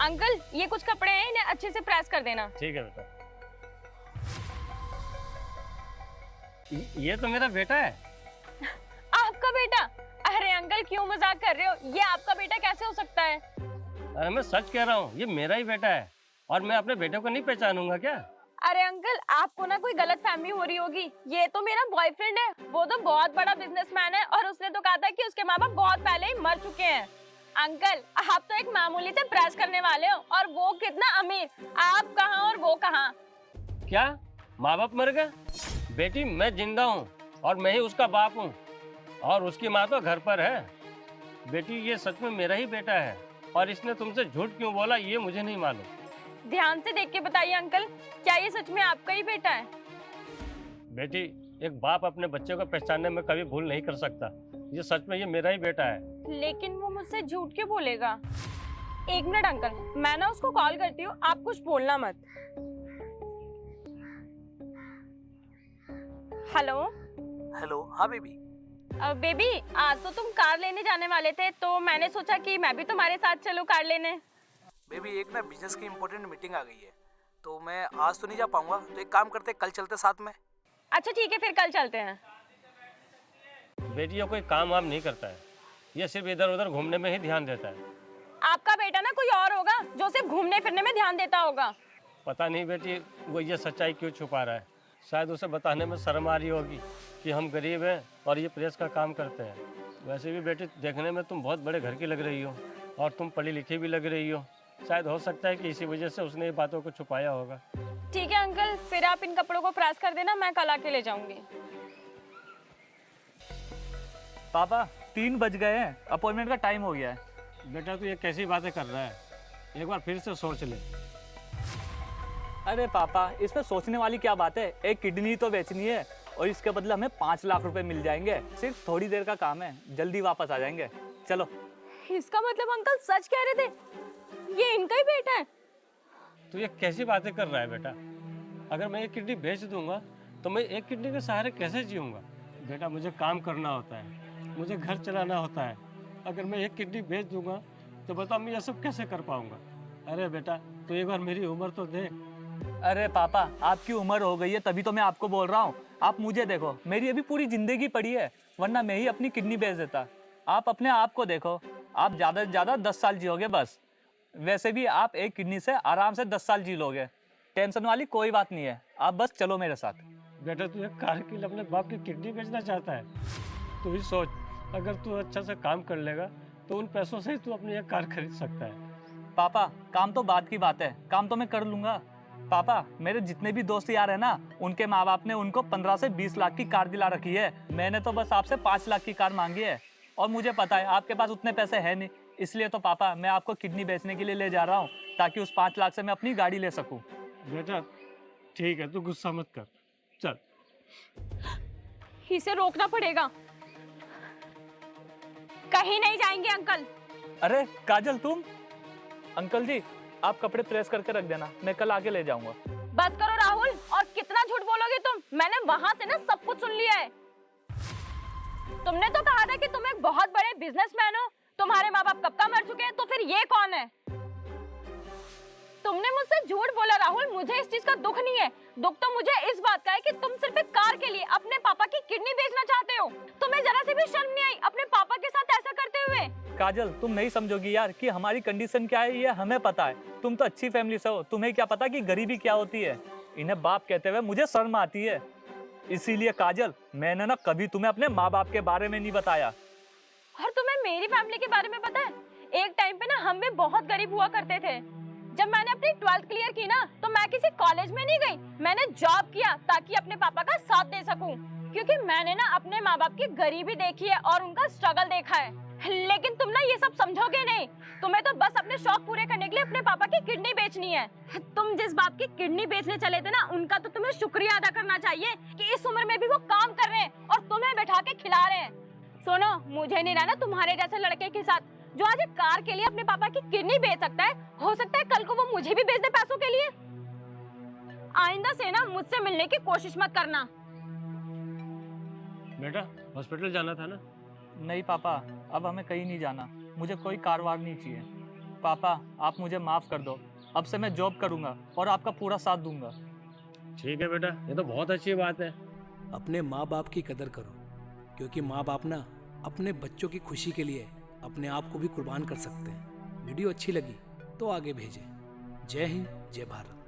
Uncle ये कुछ कपड़े हैं, इन्हें अच्छे से प्रेस कर देना। ठीक है बेटा। ये तो मेरा बेटा है। आपका बेटा? अरे अंकल क्यों मजाक कर रहे हो, ये आपका बेटा कैसे हो सकता है? अरे मैं सच कह रहा हूँ, ये मेरा ही बेटा है। और मैं अपने बेटे को नहीं पहचानूंगा क्या? अरे अंकल आपको ना कोई गलत फहमी हो रही होगी, ये तो मेरा बॉयफ्रेंड है। वो तो बहुत बड़ा बिजनेसमैन है और उसने तो कहा था कि उसके माँ बाप बहुत पहले ही मर चुके हैं। अंकल आप तो एक मामूली से प्रेस करने वाले हो और वो कितना अमीर। आप कहाँ और वो कहाँ? क्या माँ बाप मर गए? बेटी मैं जिंदा हूँ और मैं ही उसका बाप हूँ और उसकी माँ तो घर पर है। बेटी ये सच में मेरा ही बेटा है और इसने तुमसे झूठ क्यों बोला ये मुझे नहीं मालूम। ध्यान से देख के बताइए अंकल, क्या ये सच में आपका ही बेटा है? बेटी एक बाप अपने बच्चे को पहचानने में कभी भूल नहीं कर सकता। ये सच में ये मेरा ही बेटा है। लेकिन वो मुझसे झूठ क्यों बोलेगा? एक मिनट अंकल, मैं ना उसको कॉल करती हूँ, आप कुछ बोलना मत। हेलो। हेलो। हाँ बेबी। बेबी आज तो तुम कार लेने जाने वाले थे, तो मैंने सोचा कि मैं भी तुम्हारे साथ चलूं कार लेने। बेबी एक ना बिजनेस की इम्पोर्टेंट मीटिंग आ गई है, तो मैं आज तो नहीं जा पाऊंगा, तो एक काम करते कल चलते साथ में। अच्छा ठीक है, फिर कल चलते हैं। बेटी ये कोई काम वाम नहीं करता है, ये सिर्फ इधर उधर घूमने में ही ध्यान देता है। आपका बेटा ना कोई और होगा जो सिर्फ घूमने फिरने में ध्यान देता होगा। पता नहीं बेटी वो ये सच्चाई क्यों छुपा रहा है। शायद उसे बताने में शर्म आ रही होगी कि हम गरीब हैं और ये प्रेस का काम करते हैं। वैसे भी बेटी देखने में तुम बहुत बड़े घर की लग रही हो और तुम पढ़ी लिखी भी लग रही हो। शायद हो सकता है कि इसी वजह से उसने ये बातों को छुपाया होगा। ठीक है अंकल, फिर आप इन कपड़ों को प्रेस कर देना, मैं कल आके ले जाऊंगी। पापा 3 बज गए हैं, अपॉइंटमेंट का टाइम हो गया है। बेटा तू ये कैसी बातें कर रहा है, एक बार फिर से सोच ले। अरे पापा इसमें सोचने वाली क्या बात है, एक किडनी तो बेचनी है और इसके बदले हमें 5 लाख रुपए मिल जाएंगे। सिर्फ थोड़ी देर का काम है, जल्दी वापस आ जाएंगे। चलो। इसका मतलब अंकल सच कह रहे थे, ये इनका ही बेटा है? तू ये कैसी बातें कर रहा है बेटा? अगर मैं एक किडनी बेच दूंगा तो मैं एक किडनी के सहारे कैसे जीऊँगा? बेटा मुझे काम करना होता है, मुझे घर चलाना होता है। अगर मैं एक किडनी बेच दूंगा तो बताओ मैं ये सब कैसे कर पाऊंगा? अरे बेटा तो एक बार मेरी उम्र तो दे। अरे पापा आपकी उम्र हो गई है तभी तो मैं आपको बोल रहा हूँ। आप मुझे देखो, मेरी अभी पूरी जिंदगी पड़ी है, वरना मैं ही अपनी किडनी बेच देता। आप अपने आप को देखो, आप ज़्यादा से ज़्यादा 10 साल जियोगे बस। वैसे भी आप एक किडनी से आराम से 10 साल जी लोगे। टेंशन वाली कोई बात नहीं है, आप बस चलो मेरे साथ। बेटा तू एक कार के लिए अपने बाप की किडनी बेचना चाहता है? तू ही सोच, अगर तू अच्छा से काम कर लेगा तो उन पैसों से ही तू अपनी एक कार खरीद सकता है। पापा काम तो बात की बात है, काम तो मैं कर लूंगा। पापा मेरे जितने भी दोस्त यार है ना, उनके माँ बाप ने उनको 15 से 20 लाख की कार दिला रखी है। मैंने तो बस आपसे 5 लाख की कार मांगी है और मुझे पता है आपके पास उतने पैसे है नहीं। इसलिए तो पापा मैं आपको किडनी बेचने के लिए ले जा रहा हूँ, ताकि उस 5 लाख से मैं अपनी गाड़ी ले सकूँ। बेटा ठीक है, तू गुस्सा मत कर, चल। इसे रोकना पड़ेगा, कहीं नहीं जाएंगे अंकल। अरे काजल तुम? अंकल जी आप कपड़े प्रेस करके रख देना, मैं कल आके ले जाऊंगा। बस करो राहुल, और कितना झूठ बोलोगे तुम? मैंने वहां से ना सब कुछ सुन लिया है। तुमने तो कहा था कि तुम एक बहुत बड़े बिजनेसमैन हो, तुम्हारे माँ बाप कब का मर चुके हैं, तो फिर ये कौन है? तुमने मुझसे झूठ बोला राहुल, मुझे इस चीज का दुख नहीं है। दुख तो मुझे इस बात का है कि तुम सिर्फ एक कार के लिए अपने पापा की किडनी बेचना चाहते हो। तुम्हें जरा से भी शर्म नहीं आई अपने पापा के साथ ऐसा करते हुए? काजल तुम नहीं समझोगी यार कि हमारी कंडीशन क्या है, ये हमें पता है। तुम तो अच्छी फैमिली से हो, तुम्हें क्या पता कि गरीबी क्या होती है। इन्हें बाप कहते हुए मुझे शर्म आती है। इसीलिए काजल मैंने ना कभी तुम्हें अपने माँ बाप के बारे में नहीं बताया। और तुम्हें मेरी फैमिली के बारे में पता है? एक टाइम पे ना हम भी बहुत गरीब हुआ करते थे। जब मैंने अपनी 12th क्लियर की ना, तो मैं किसी कॉलेज में नहीं गई, मैंने जॉब किया ताकि अपने पापा का साथ दे सकूं। क्योंकि मैंने ना अपने माँ बाप की गरीबी देखी है और उनका स्ट्रगल देखा है। लेकिन तुम ना ये सब समझोगे नहीं, तुम्हें तो बस अपने शौक पूरे करने के लिए अपने पापा की किडनी बेचनी है। तुम जिस बाप की किडनी बेचने चले थे ना, उनका तो तुम्हें शुक्रिया अदा करना चाहिए कि इस उम्र में भी वो काम कर रहे हैं और तुम्हें बैठा के खिला रहे हैं। सुनो, मुझे नहीं रहना तुम्हारे जैसे लड़के के साथ जो आज एक कार के लिए अपने पापा की किडनी बेच सकता है। हो सकता है कल को वो मुझे भी बेच दे पैसों के लिए। आइंदा से ना मुझसे मिलने की कोशिश मत करना। बेटा हॉस्पिटल जाना था ना? नहीं पापा अब हमें कहीं नहीं जाना, मुझे कोई कार वार नहीं चाहिए। पापा आप मुझे माफ़ कर दो, अब से मैं जॉब करूँगा और आपका पूरा साथ दूंगा। ठीक है बेटा, ये तो बहुत अच्छी बात है। अपने माँ बाप की कदर करो, क्योंकि माँ बाप ना अपने बच्चों की खुशी के लिए अपने आप को भी कुर्बान कर सकते हैं। वीडियो अच्छी लगी तो आगे भेजें। जय हिंद, जय भारत।